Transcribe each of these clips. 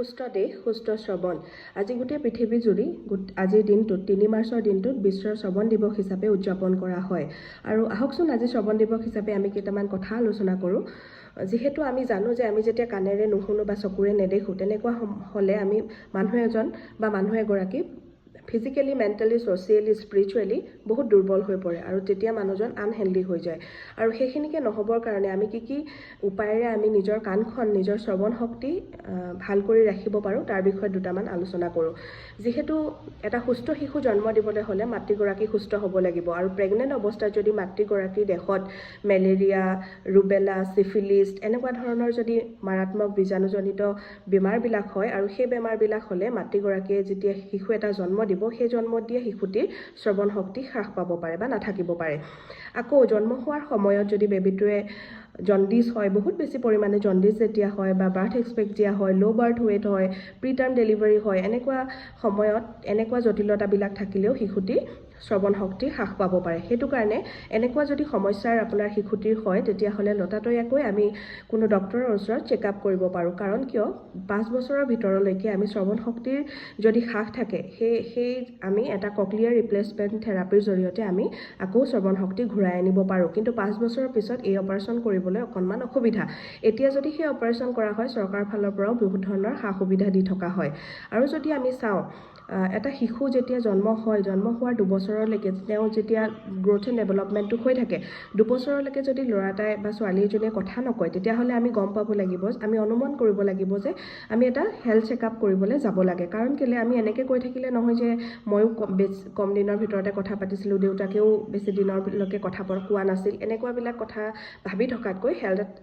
সুস্থ দেশ সুস্থ শ্ৰৱণ আজি গোটেই পৃথিৱী জুৰি আজিৰ দিনটোত ৩ মাৰ্চৰ দিনটোত বিশ্ব শ্ৰৱণ দিৱস হিচাপে উদযাপন কৰা হয় আৰু আহকচোন আজি শ্ৰৱণ দিৱস হিচাপে আমি কেইটামান কথা আলোচনা কৰোঁ যিহেতু আমি জানো যে আমি যেতিয়া কাণেৰে নুশুনো বা চকুৰে নেদেখোঁ তেনেকুৱা হ'লে আমি মানুহ এজন বা মানুহ এগৰাকী ফিজিক্যালি মেণ্টেলি ছ'চিয়েলি স্পিৰিচুৱেলি বহুত দুৰ্বল হৈ পৰে আৰু তেতিয়া মানুহজন আনহেল্ডি হৈ যায় আৰু সেইখিনিকে নহ'বৰ কাৰণে আমি কি উপায়েৰে আমি নিজৰ কাণখন নিজৰ শ্ৰৱণ শক্তি ভাল কৰি ৰাখিব পাৰোঁ তাৰ বিষয়ে দুটামান আলোচনা কৰোঁ যিহেতু এটা সুস্থ শিশু জন্ম দিবলৈ হ'লে মাতৃগৰাকী সুস্থ হ'ব লাগিব আৰু প্ৰেগনেণ্ট অৱস্থাত যদি মাতৃগৰাকীৰ দেহত মেলেৰিয়া ৰুবেলা চিফিলিছ এনেকুৱা ধৰণৰ যদি মাৰাত্মক বীজাণুজনিত বেমাৰবিলাক হয় আৰু সেই বেমাৰবিলাক হ'লে মাতৃগৰাকীয়ে যেতিয়া শিশু এটা জন্ম দিব সেই জন্ম দিয়া শিশুটিৰ শ্ৰৱণ শক্তি হ্ৰাস পাব পাৰে বা নাথাকিব পাৰে আকৌ জন্ম হোৱাৰ সময়ত যদি বেবিটোৱে জণ্ডিছ হয় বহুত বেছি পৰিমাণে জণ্ডিছ যেতিয়া হয় বা বাৰ্থ এক্সপেক্টিয়া হয় ল' বাৰ্থ ৱেইট হয় প্ৰিটাৰ্ম ডেলিভাৰী হয় এনেকুৱা সময়ত এনেকুৱা জটিলতাবিলাক থাকিলেও শিশুটি শ্ৰৱণ শক্তি হ্ৰাস পাব পাৰে সেইটো কাৰণে এনেকুৱা যদি সমস্যাৰ আপোনাৰ শিশুটিৰ হয় তেতিয়াহ'লে লতাতৈয়াকৈ আমি কোনো ডক্টৰৰ ওচৰত চেকআপ কৰিব পাৰোঁ কাৰণ কিয় 5 বছৰৰ ভিতৰলৈকে আমি শ্ৰৱণ শক্তিৰ যদি হ্ৰাস থাকে সেই আমি এটা ককলিয়াৰ ৰিপ্লেচমেণ্ট থেৰাপিৰ জৰিয়তে আমি আকৌ শ্ৰৱণ শক্তি ঘূৰাই আনিব পাৰোঁ কিন্তু 5 বছৰৰ পিছত এই অপাৰেশ্যন কৰিবলৈ অকণমান অসুবিধা এতিয়া যদি সেই অপাৰেশ্যন কৰা হয় চৰকাৰৰ ফালৰ পৰাও বহুত ধৰণৰ সা সুবিধা দি থকা হয় আৰু যদি আমি চাওঁ এটা শিশু যেতিয়া জন্ম হোৱাৰ 2 বছৰলৈকে তেওঁ যেতিয়া গ্ৰথ এণ্ড ডেভেলপমেণ্টটো হৈ থাকে 2 বছৰলৈকে যদি ল'ৰা এটাই বা ছোৱালী এজনীয়ে কথা নকয় তেতিয়াহ'লে আমি গম পাব লাগিব আমি অনুমান কৰিব লাগিব যে আমি এটা হেল্থ চেকআপ কৰিবলৈ যাব লাগে কাৰণ কেলে আমি এনেকৈ কৈ থাকিলে নহয় যে ময়ো কম দিনৰ ভিতৰতে কথা পাতিছিলোঁ দেউতাকেও বেছি দিনৰলৈকে কথা কোৱা নাছিল এনেকুৱাবিলাক কথা ভাবি থকাতকৈ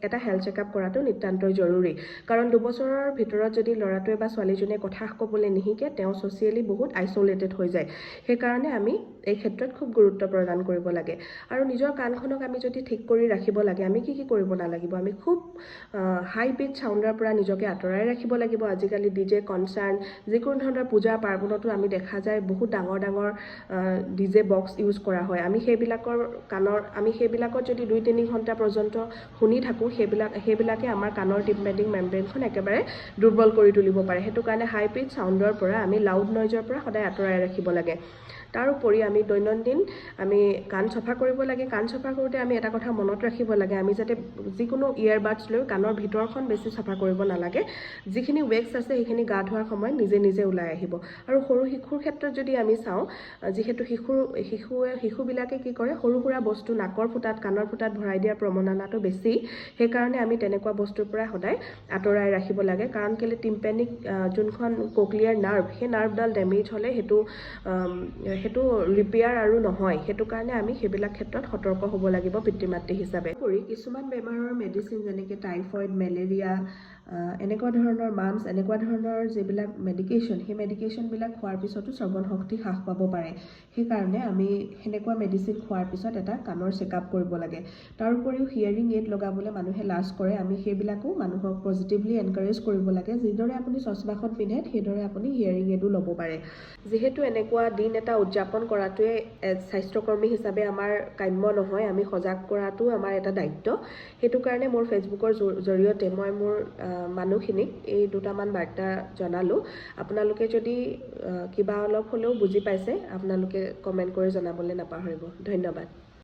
এটা হেল্থ চেকআপ কৰাটো নিতান্তই জৰুৰী কাৰণ 2 বছৰৰ ভিতৰত যদি ল'ৰাটোৱে বা ছোৱালীজনীয়ে কথা ক'বলৈ নিশিকে তেওঁ ছ'চিয়েলি বহুত আইচোলেটেড হৈ যায় সেইকাৰণে আমি এই ক্ষেত্ৰত খুব গুৰুত্ব প্ৰদান কৰিব লাগে আৰু নিজৰ কাণখনক আমি যদি ঠিক কৰি ৰাখিব লাগে আমি কি কৰিব নালাগিব আমি খুব হাই পিচ চাউণ্ডৰ পৰা নিজকে আঁতৰাই ৰাখিব লাগিব আজিকালি ডিজে কনচাৰ্ট যিকোনো ধৰণৰ পূজা পাৰ্বণতো আমি দেখা যায় বহুত ডাঙৰ ডিজে বক্স ইউজ কৰা হয় আমি সেইবিলাকত যদি 2-3 ঘণ্টা পৰ্যন্ত শুনি থাকোঁ সেইবিলাকে আমাৰ কাণৰ টিম্পেটিক মেমব্ৰেইনখন একেবাৰে দুৰ্বল কৰি তুলিব পাৰে সেইটো কাৰণে হাই পিচ চাউণ্ডৰ পৰা আমি লাউড নইজৰ পৰা সদায় আঁতৰাই ৰাখিব লাগে তাৰোপৰি আমি দৈনন্দিন আমি কাণ চফা কৰিব লাগে কাণ চফা কৰোঁতে আমি এটা কথা মনত ৰাখিব লাগে আমি যাতে যিকোনো ইয়াৰবাডছ লৈ কাণৰ ভিতৰখন বেছি চফা কৰিব নালাগে যিখিনি ৱেক্স আছে সেইখিনি গা ধোৱাৰ সময়ত নিজে ওলাই আহিব আৰু সৰু শিশুৰ ক্ষেত্ৰত যদি আমি চাওঁ যিহেতু শিশুবিলাকে কি কৰে সৰু সুৰা বস্তু নাকৰ ফুটাত কাণৰ ফুটাত ভৰাই দিয়াৰ প্ৰৱণতাটো বেছি সেইকাৰণে আমি তেনেকুৱা বস্তুৰ পৰা সদায় আঁতৰাই ৰাখিব লাগে কাৰণ কেলে টিম্পেনিক যোনখন ককলিয়াৰ নাৰ্ভ সেই নাৰ্ভডাল ডেমেজ হ'লে সেইটো ৰিপেয়াৰ আৰু নহয় সেইটো কাৰণে আমি সেইবিলাক ক্ষেত্ৰত সতৰ্ক হ'ব লাগিব পিতৃ মাতৃ হিচাপে কিছুমান বেমাৰৰ মেডিচিন যেনেকৈ টাইফইড মেলেৰিয়া এনেকুৱা ধৰণৰ মাম্পছ এনেকুৱা ধৰণৰ যিবিলাক মেডিকেশ্যন সেই মেডিকেশ্যনবিলাক খোৱাৰ পিছতো শ্ৰৱণ শক্তি হ্ৰাস পাব পাৰে সেইকাৰণে আমি সেনেকুৱা মেডিচিন খোৱাৰ পিছত এটা কাণৰ চেকআপ কৰিব লাগে তাৰোপৰিও হিয়াৰিং এইড লগাবলৈ মানুহে লাজ কৰে আমি সেইবিলাকো মানুহক পজিটিভলি এনকাৰেজ কৰিব লাগে যিদৰে আপুনি চশমাখন পিন্ধে সেইদৰে আপুনি হিয়াৰিং এইডো ল'ব পাৰে যিহেতু এনেকুৱা দিন এটা উদযাপন কৰাটোৱে স্বাস্থ্যকৰ্মী হিচাপে আমাৰ কাম্য নহয় আমি সজাগ কৰাটো আমাৰ এটা দায়িত্ব সেইটো কাৰণে মোৰ ফেচবুকৰ জৰিয়তে মই মোৰ মানুহখিনিক এই দুটামান বাৰ্তা জনালোঁ আপোনালোকে যদি কিবা অলপ হ'লেও বুজি পাইছে আপোনালোকে কমেণ্ট কৰি জনাবলৈ নাপাহৰিব ধন্যবাদ